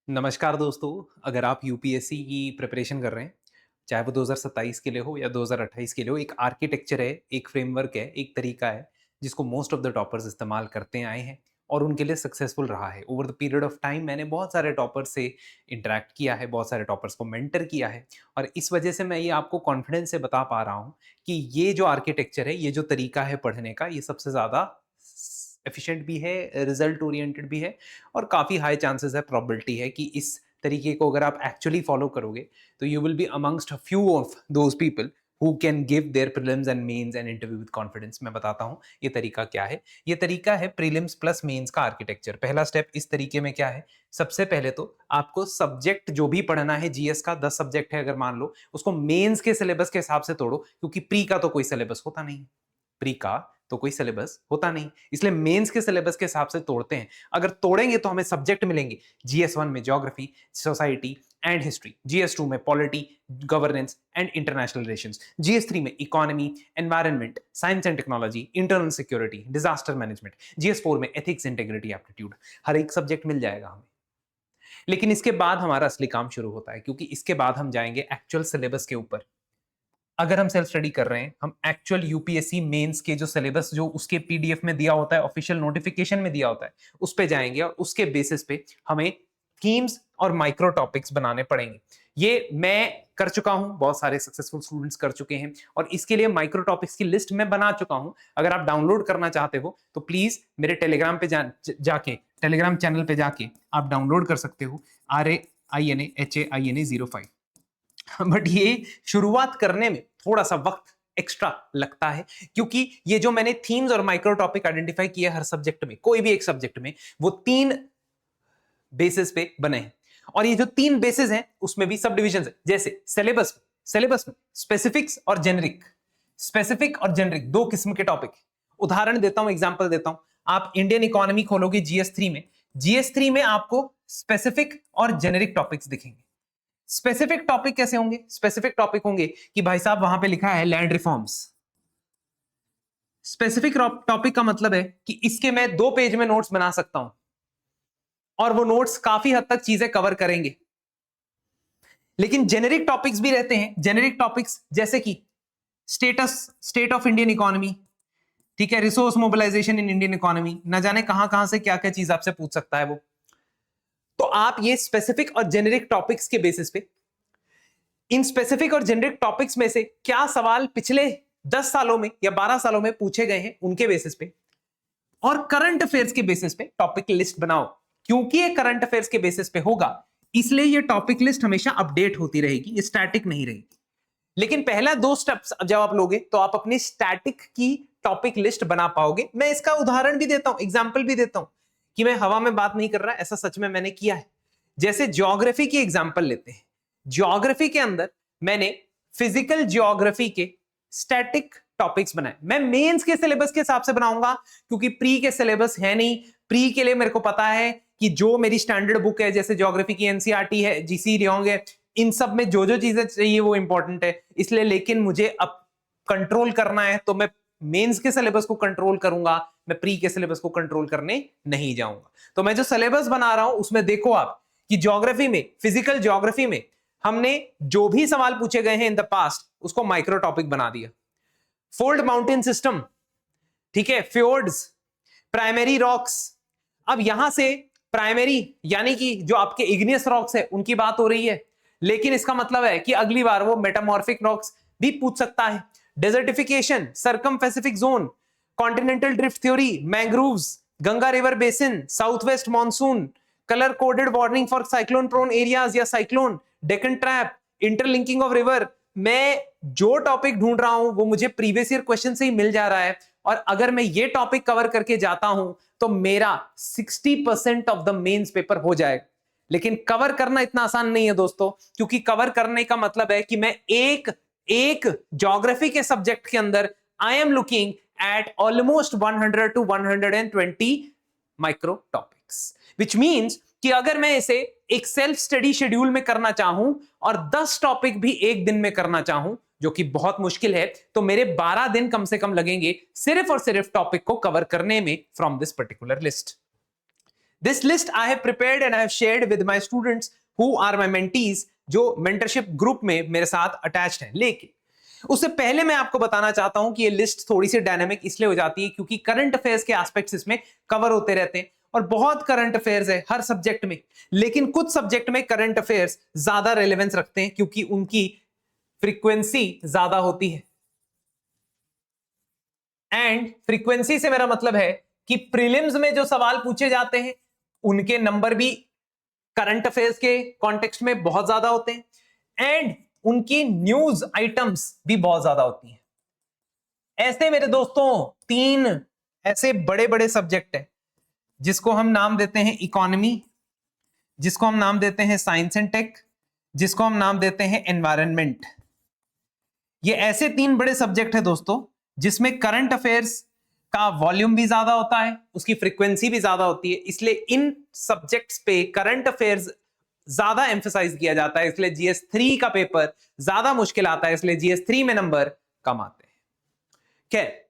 नमस्कार दोस्तों। अगर आप यूपीएससी की प्रिपरेशन कर रहे हैं, चाहे वो 2027 के लिए हो या 2028 के लिए हो, एक आर्किटेक्चर है, एक फ्रेमवर्क है, एक तरीका है, जिसको मोस्ट ऑफ द टॉपर्स इस्तेमाल करते आए हैं और उनके लिए सक्सेसफुल रहा है। Over the period of time मैंने बहुत सारे टॉपर्स से इंटरैक्ट किया है, बहुत सारे टॉपर्स को मेंटर किया है और इस वजह से मैं ये आपको कॉन्फिडेंस से बता पा रहा हूँ कि ये जो आर्किटेक्चर है, ये जो तरीका है पढ़ने का, ये सबसे ज़्यादा एफिशिएंट भी है, रिजल्ट ओरिएंटेड भी है और काफ़ी हाई चांसेस है, प्रोबेबिलिटी है कि इस तरीके को अगर आप एक्चुअली फॉलो करोगे तो you will be amongst few of those people who can give their prelims and mains and interview with confidence. मैं बताता हूँ ये तरीका क्या है। ये तरीका है प्रीलिम्स प्लस मेंस का आर्किटेक्चर। पहला स्टेप इस तरीके में क्या है, सबसे पहले तो आपको सब्जेक्ट जो भी पढ़ना है, जीएस का 10 सब्जेक्ट है अगर मान लो, उसको मेंस के सिलेबस के हिसाब से तोड़ो, क्योंकि प्री का तो कोई सिलेबस होता नहीं। प्री का तो कोई सिलेबस होता नहीं, इसलिए मेंस के सिलेबस के हिसाब से तोड़ते हैं। अगर तोड़ेंगे तो हमें सब्जेक्ट मिलेंगे, जीएस 1 में geography, society and history, GS 2 में polity, governance and international relations, GS 3 में economy, environment, science and technology, internal security, disaster management, GS 4 में एथिक्स, इंटेग्रिटी, एप्टीट्यूड। हर एक सब्जेक्ट मिल जाएगा हमें। लेकिन इसके बाद हमारा असली काम शुरू होता है, क्योंकि इसके बाद हम जाएंगे एक्चुअल सिलेबस के ऊपर। अगर हम सेल्फ स्टडी कर रहे हैं, हम एक्चुअल यूपीएससी मेंस के जो सिलेबस जो उसके पीडीएफ में दिया होता है, ऑफिशियल नोटिफिकेशन में दिया होता है, उस पे जाएंगे और उसके बेसिस पे हमें थीम्स और माइक्रो टॉपिक्स बनाने पड़ेंगे। ये मैं कर चुका हूं, बहुत सारे सक्सेसफुल स्टूडेंट्स कर चुके हैं और इसके लिए माइक्रो टॉपिक्स की लिस्ट मैं बना चुका हूं। अगर आप डाउनलोड करना चाहते हो तो प्लीज मेरे टेलीग्राम पे जाके टेलीग्राम चैनल पे जाके आप डाउनलोड कर सकते हो। RAINAHAINA05। बट ये शुरुआत करने में थोड़ा सा वक्त एक्स्ट्रा लगता है, क्योंकि ये जो मैंने थीम्स और माइक्रो टॉपिक आइडेंटिफाई किए हर सब्जेक्ट में, कोई भी एक सब्जेक्ट में, वो 3 बेसिस पे बने हैं और ये जो 3 बेसिस हैं उसमें भी सब डिविजन है। जैसे सिलेबस में स्पेसिफिक्स और जेनरिक, स्पेसिफिक और जेनरिक 2 किस्म के टॉपिक। उदाहरण देता हूं, एग्जांपल देता हूं। आप इंडियन इकोनॉमी खोलोगे जीएस 3 में, जीएस 3 में आपको स्पेसिफिक और जेनरिक टॉपिक्स दिखेंगे। स्पेसिफिक टॉपिक कैसे होंगे? स्पेसिफिक टॉपिक होंगे कि भाई साहब वहां पे लिखा है लैंड रिफॉर्म्स। स्पेसिफिक टॉपिक का मतलब है कि इसके मैं 2 पेज में नोट्स बना सकता हूं और वो नोट्स काफी हद तक चीजें कवर करेंगे। लेकिन जेनेरिक टॉपिक्स भी रहते हैं। जेनेरिक टॉपिक्स जैसे कि स्टेट ऑफ इंडियन इकोनॉमी, ठीक है, resource mobilisation in Indian economy, ना जाने कहां कहां से क्या क्या चीज आपसे पूछ सकता है वो। तो आप ये स्पेसिफिक और जेनेरिक टॉपिक्स के बेसिस पे, इन स्पेसिफिक और जेनेरिक टॉपिक्स में से क्या सवाल पिछले 10 सालों में या 12 सालों में पूछे गए हैं, उनके बेसिस पे और करंट अफेयर्स के बेसिस पे टॉपिक लिस्ट बनाओ। क्योंकि ये करंट अफेयर्स के बेसिस पे होगा, इसलिए ये टॉपिक लिस्ट हमेशा अपडेट होती रहेगी, ये स्टैटिक नहीं रहेगी। लेकिन पहला 2 स्टेप्स जब आप लोगे तो आप अपनी स्टैटिक की टॉपिक लिस्ट बना पाओगे। मैं इसका उदाहरण भी देता हूं, एग्जाम्पल भी देता हूं कि मैं हवा में बात नहीं कर रहा, ऐसा सच में मैंने किया है। जैसे ज्योग्राफी की एग्जाम्पल लेते हैं। ज्योग्राफी के अंदर मैंने फिजिकल ज्योग्राफी के स्टैटिक टॉपिक्स बनाए। मैं मेंस के सिलेबस के हिसाब से बनाऊंगा, क्योंकि प्री के सिलेबस है नहीं। प्री के लिए मेरे को पता है कि जो मेरी स्टैंडर्ड बुक है, जैसे ज्योग्राफी की एनसीईआरटी है, जीसी रियोंग है, इन सब में जो जो चीजें चाहिए वो इंपॉर्टेंट है। इसलिए लेकिन मुझे अब कंट्रोल करना है तो मैं मेंस के सिलेबस को कंट्रोल करूंगा, मैं प्री के सिलेबस को कंट्रोल करने नहीं जाऊंगा। तो मैं जो सिलेबस बना रहा हूं उसमें देखो आप कि ज्योग्राफी में, फिजिकल ज्योग्राफी में हमने जो भी सवाल पूछे गए हैं इन द पास्ट, उसको माइक्रो टॉपिक बना दिया। फोल्ड माउंटेन सिस्टम, ठीक है, फ्योर्ड्स, प्राइमरी रॉक्स। अब यहां से प्राइमरी यानी कि जो आपके इग्नियस रॉक्स है उनकी बात हो रही है, लेकिन इसका मतलब है कि अगली बार वो मेटामॉर्फिक रॉक्स भी पूछ सकता है। Desertification, circum pacific zone, continental drift theory, mangroves, Ganga river basin, south west monsoon, colour coded warning for cyclone prone areas या cyclone, Deccan trap, interlinking of river. मैं जो टॉपिक ढूंढ रहा हूं वो मुझे प्रीवियस ईयर क्वेश्चन से ही मिल जा रहा है, और अगर मैं ये टॉपिक कवर करके जाता हूं तो मेरा 60% ऑफ द मेंस पेपर हो जाएगा। लेकिन कवर करना इतना आसान नहीं है दोस्तों, क्योंकि कवर करने का मतलब है कि मैं एक ज्योग्राफी के सब्जेक्ट के अंदर I am looking at almost 100 to 120 micro topics, which means कि अगर मैं इसे एक सेल्फ स्टडी शेड्यूल में करना चाहूं और 10 टॉपिक भी एक दिन में करना चाहूं, जो कि बहुत मुश्किल है, तो मेरे 12 दिन कम से कम लगेंगे सिर्फ और सिर्फ टॉपिक को कवर करने में from this particular list. This list I have prepared and I have shared with my students who are my mentees, जो मेंटरशिप ग्रुप में मेरे साथ अटैच्ड हैं। लेकिन उससे पहले मैं आपको बताना चाहता हूं कि ये लिस्ट थोड़ी सी डायनामिक इसलिए हो जाती है क्योंकि करंट अफेयर्स के एस्पेक्ट्स इसमें कवर होते रहते हैं, और बहुत करंट अफेयर्स है हर सब्जेक्ट में। लेकिन कुछ सब्जेक्ट में करंट अफेयर्स ज्यादा रेलेवेंस रखते हैं क्योंकि उनकी फ्रीक्वेंसी ज्यादा होती है। एंड फ्रीक्वेंसी से मेरा मतलब है कि प्रीलिम्स में जो सवाल पूछे जाते हैं उनके नंबर भी करंट अफेयर्स के कॉन्टेक्स्ट में बहुत ज्यादा होते हैं, एंड उनकी न्यूज आइटम्स भी बहुत ज्यादा होती हैं। ऐसे मेरे दोस्तों तीन ऐसे बड़े बड़े सब्जेक्ट हैं जिसको हम नाम देते हैं इकोनॉमी, जिसको हम नाम देते हैं साइंस एंड टेक, जिसको हम नाम देते हैं एनवायरनमेंट। ये ऐसे तीन बड़े सब्जेक्ट है दोस्तों जिसमें करंट अफेयर्स का वॉल्यूम भी ज्यादा होता है, उसकी फ्रीक्वेंसी भी ज्यादा होती है। इसलिए इन सब्जेक्ट्स पे करंट अफेयर्स ज्यादा एम्फेसाइज किया जाता है, इसलिए जीएस 3 का पेपर ज्यादा मुश्किल आता है, इसलिए जीएस 3 में नंबर कम आते हैं। खैर,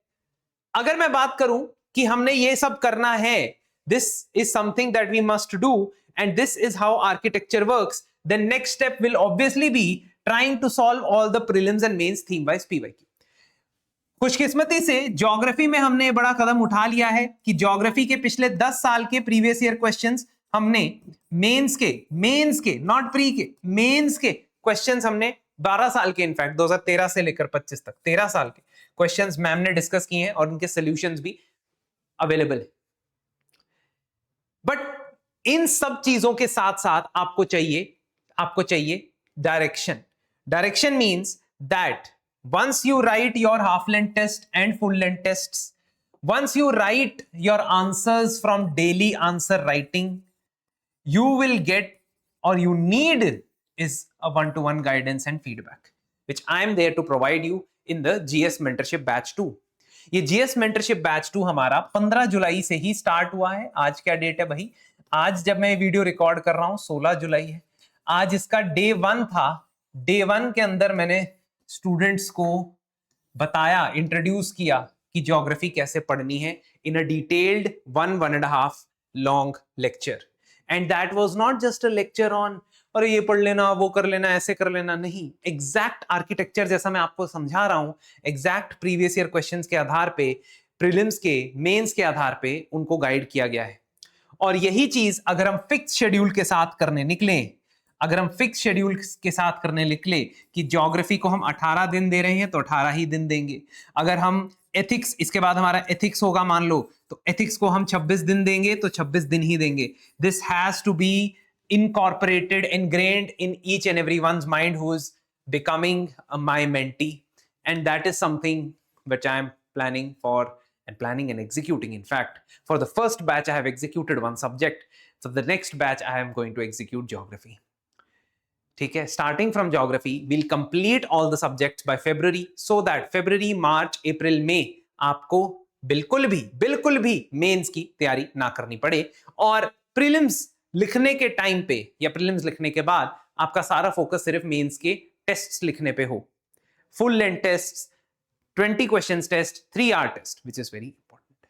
अगर मैं बात करूं कि हमने ये सब करना है, this is something that we must do and this is how architecture works, then next step will obviously be trying to solve all the prelims and mains theme wise PYQ. खुशकिस्मती से ज्योग्राफी में हमने बड़ा कदम उठा लिया है कि geography के पिछले 10 साल के प्रीवियस ईयर क्वेश्चंस हमने मेंस के नॉट प्री के, मेंस के क्वेश्चंस हमने 12 साल के, इनफैक्ट 2013 से लेकर 25 तक 13 साल के क्वेश्चंस मैम ने डिस्कस किए हैं और उनके सॉल्यूशंस भी अवेलेबल है। बट इन सब चीजों के साथ साथ आपको चाहिए direction. Direction means that once you write your half length test and full length tests, once you write your answers from daily answer writing, you will get, or you need, is a one-to-one guidance and feedback which I am there to provide you in the GS mentorship batch 2। ये GS mentorship batch 2 हमारा 15 जुलाई से ही start हुआ है। आज क्या date है भाई? आज जब मैं वीडियो रिकॉर्ड कर रहा हूं 16 जुलाई है। आज इसका डे 1 था। डे 1 के अंदर मैंने स्टूडेंट्स को बताया, इंट्रोड्यूस किया कि ज्योग्राफी कैसे पढ़नी है in a detailed 1.5 long lecture. And that was not just a lecture on अरे ये पढ़ लेना, वो कर लेना, ऐसे कर लेना, नहीं। एग्जैक्ट आर्किटेक्चर जैसा मैं आपको समझा रहा हूं, एग्जैक्ट प्रीवियस ईयर क्वेश्चंस के आधार पे, प्रीलिम्स के, मेंस के आधार पे उनको गाइड किया गया है। और यही चीज अगर हम फिक्स शेड्यूल के साथ करने निकले, अगर हम फिक्स शेड्यूल के साथ करने निकले कि ज्योग्राफी को हम 18 दिन दे रहे हैं तो 18 ही दिन देंगे, अगर हम एथिक्स, इसके बाद हमारा एथिक्स होगा मान लो, तो एथिक्स को हम 26 दिन देंगे तो 26 दिन ही देंगे। This has to be incorporated, ingrained in each and everyone's mind who is becoming my mentee, and that is something which I am planning and executing. In fact, for the first batch I have executed one subject, so the next batch I am going to execute geography. ठीक है, starting from geography we'll complete all the subjects by February, so that February, March, April, May आपको बिल्कुल भी mains की तैयारी ना करनी पड़े, और प्रीलिम्स लिखने के टाइम पे या प्रीलिम्स लिखने के बाद आपका सारा फोकस सिर्फ मेंस के टेस्ट्स लिखने पे हो। Full length tests, 20 questions test, 3 hour test, which is very important.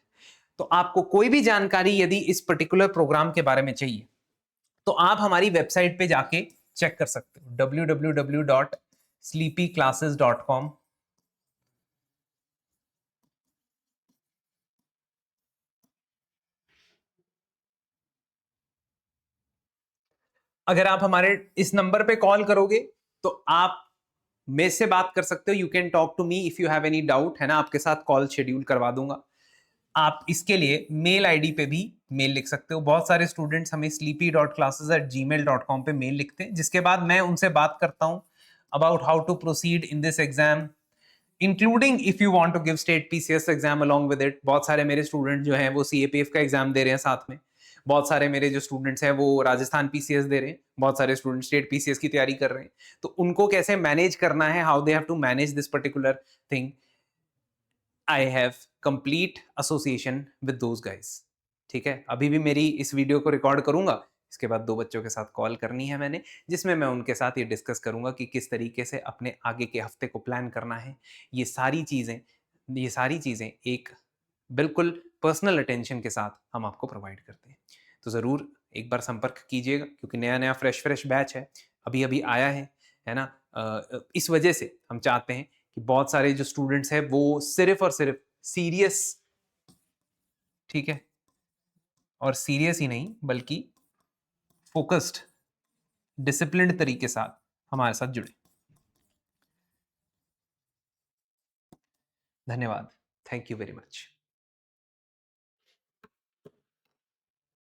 तो आपको कोई भी जानकारी यदि इस पर्टिकुलर प्रोग्राम के बारे में चाहिए तो आप हमारी वेबसाइट पे जाके चेक कर सकते हो, www.sleepyclasses.com। अगर आप हमारे इस नंबर पे कॉल करोगे तो आप मेरे से बात कर सकते हो। You can talk to me if you have any doubt, है ना, आपके साथ कॉल शेड्यूल करवा दूंगा। आप इसके लिए मेल आईडी पे भी मेल लिख सकते हो। बहुत सारे स्टूडेंट्स हमें sleepy.classes@gmail.com पे मेल लिखते हैं, जिसके बाद मैं उनसे बात करता हूं about how to proceed in this exam, including if you want to give state PCS exam along with it. बहुत सारे मेरे स्टूडेंट जो हैं वो सीएपीएफ का एग्जाम दे रहे हैं साथ में, बहुत सारे मेरे जो स्टूडेंट्स हैं वो राजस्थान पीसीएस दे रहे हैं, बहुत सारे स्टूडेंट स्टेट पीसीएस की तैयारी कर रहे हैं। तो उनको कैसे मैनेज करना है, how they have to manage this particular thing, I have complete association with those guys. ठीक है, अभी भी मेरी इस वीडियो को रिकॉर्ड करूंगा, इसके बाद 2 बच्चों के साथ कॉल करनी है मैंने, जिसमें मैं उनके साथ ये डिस्कस करूंगा कि किस तरीके से अपने आगे के हफ्ते को प्लान करना है। ये सारी चीज़ें एक बिल्कुल पर्सनल अटेंशन के साथ हम आपको प्रोवाइड करते हैं। तो तो ज़रूर एक बार संपर्क कीजिएगा, क्योंकि नया नया फ्रेश बैच है, अभी अभी आया है ना। इस वजह से हम चाहते हैं कि बहुत सारे जो स्टूडेंट्स हैं वो सिर्फ और सिर्फ सीरियस, ठीक है, और सीरियस ही नहीं बल्कि फोकस्ड, डिसिप्लिन्ड तरीके साथ हमारे साथ जुड़े। धन्यवाद, थैंक यू वेरी मच।